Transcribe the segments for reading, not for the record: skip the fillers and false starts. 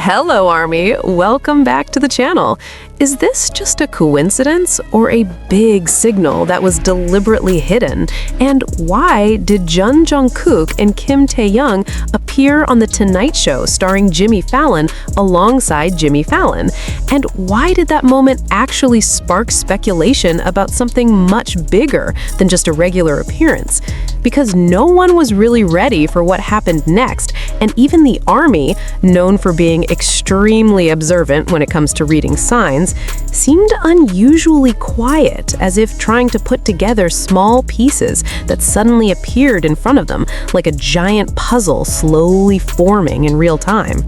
Hello, Army. Welcome back to the channel. Is this just a coincidence or a big signal that was deliberately hidden? And why did Jungkook and Kim Taehyung appear on The Tonight Show starring Jimmy Fallon alongside Jimmy Fallon? And why did that moment actually spark speculation about something much bigger than just a regular appearance? Because no one was really ready for what happened next, and even the Army, known for being extremely observant when it comes to reading signs, seemed unusually quiet, as if trying to put together small pieces that suddenly appeared in front of them, like a giant puzzle slowly forming in real time.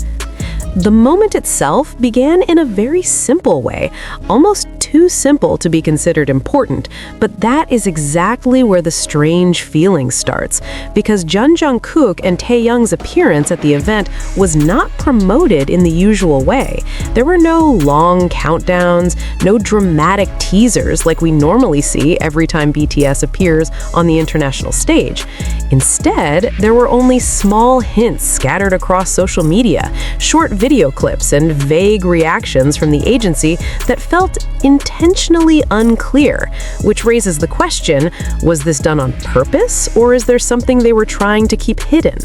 The moment itself began in a very simple way, almost too simple to be considered important, but that is exactly where the strange feeling starts, because Jungkook and Taehyung's appearance at the event was not promoted in the usual way. There were no long countdowns, no dramatic teasers like we normally see every time BTS appears on the international stage. Instead, there were only small hints scattered across social media, short video clips, and vague reactions from the agency that felt intentionally unclear, which raises the question, was this done on purpose, or is there something they were trying to keep hidden?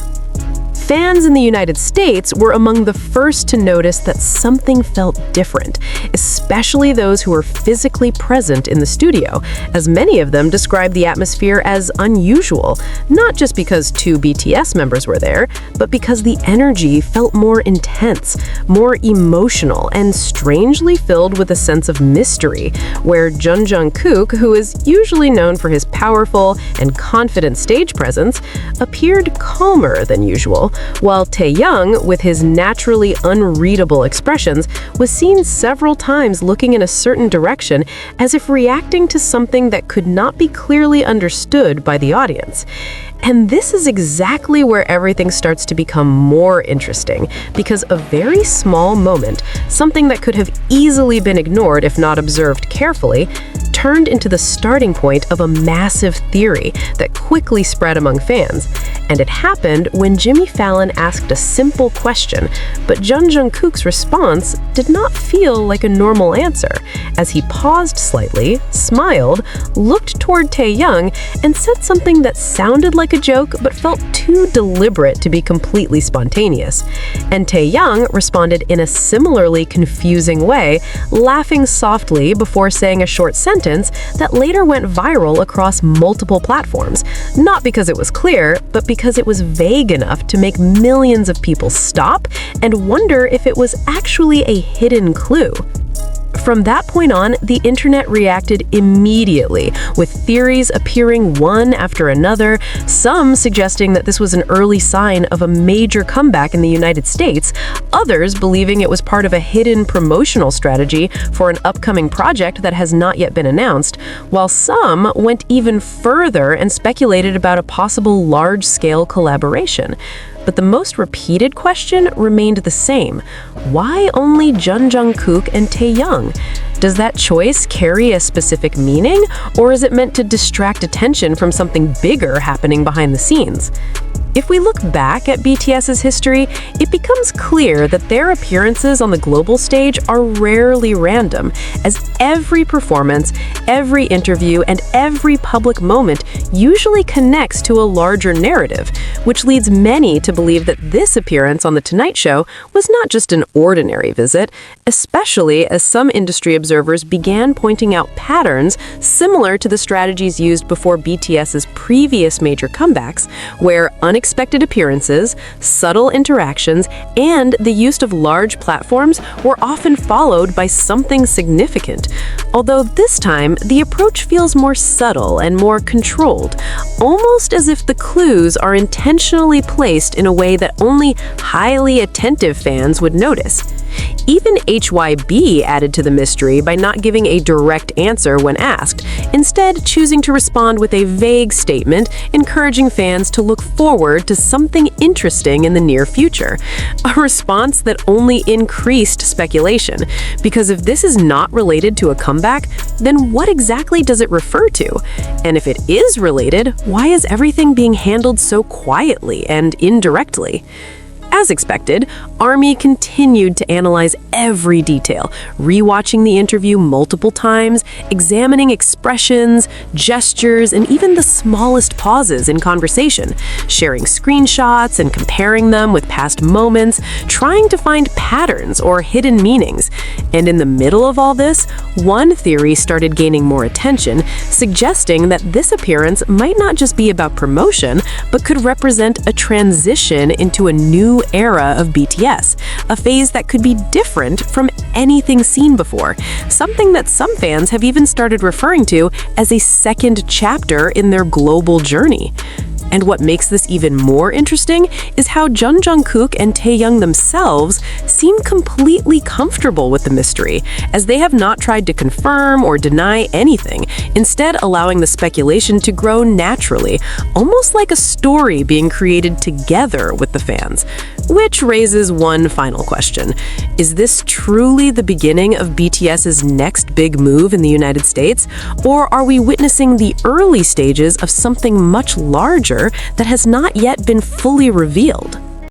Fans in the United States were among the first to notice that something felt different, especially those who were physically present in the studio, as many of them described the atmosphere as unusual, not just because two BTS members were there, but because the energy felt more intense, more emotional, and strangely filled with a sense of mystery, where Jungkook, who is usually known for his powerful and confident stage presence, appeared calmer than usual, while Taehyung, with his naturally unreadable expressions, was seen several times looking in a certain direction as if reacting to something that could not be clearly understood by the audience. And this is exactly where everything starts to become more interesting, because a very small moment, something that could have easily been ignored if not observed carefully, turned into the starting point of a massive theory that quickly spread among fans. And it happened when Jimmy Fallon asked a simple question, but Jungkook's response did not feel like a normal answer, as he paused slightly, smiled, looked toward Taehyung, and said something that sounded like a joke but felt too deliberate to be completely spontaneous. And Taehyung responded in a similarly confusing way, laughing softly before saying a short sentence that later went viral across multiple platforms, not because it was clear, but because it was vague enough to make millions of people stop and wonder if it was actually a hidden clue. From that point on, the internet reacted immediately, with theories appearing one after another, some suggesting that this was an early sign of a major comeback in the United States, others believing it was part of a hidden promotional strategy for an upcoming project that has not yet been announced, while some went even further and speculated about a possible large-scale collaboration. But the most repeated question remained the same. Why only Jungkook and Taehyung? Does that choice carry a specific meaning, or is it meant to distract attention from something bigger happening behind the scenes? If we look back at BTS's history, it becomes clear that their appearances on the global stage are rarely random, as every performance, every interview, and every public moment usually connects to a larger narrative, which leads many to believe that this appearance on The Tonight Show was not just an ordinary visit, especially as some industry observers began pointing out patterns similar to the strategies used before BTS's previous major comebacks, where unexpected appearances, subtle interactions, and the use of large platforms were often followed by something significant. Although this time, the approach feels more subtle and more controlled, almost as if the clues are intentionally placed in a way that only highly attentive fans would notice. Even HYB added to the mystery by not giving a direct answer when asked, instead choosing to respond with a vague statement encouraging fans to look forward to something interesting in the near future. A response that only increased speculation, because if this is not related to a comeback, then what exactly does it refer to? And if it is related, why is everything being handled so quietly and indirectly? As expected, ARMY continued to analyze every detail, rewatching the interview multiple times, examining expressions, gestures, and even the smallest pauses in conversation, sharing screenshots and comparing them with past moments, trying to find patterns or hidden meanings. And in the middle of all this, one theory started gaining more attention, suggesting that this appearance might not just be about promotion, but could represent a transition into a new era of BTS, a phase that could be different from anything seen before, something that some fans have even started referring to as a second chapter in their global journey. And what makes this even more interesting is how Jungkook and Taehyung themselves seem completely comfortable with the mystery, as they have not tried to confirm or deny anything, instead allowing the speculation to grow naturally, almost like a story being created together with the fans. Which raises one final question. Is this truly the beginning of BTS's next big move in the United States? Or are we witnessing the early stages of something much larger that has not yet been fully revealed?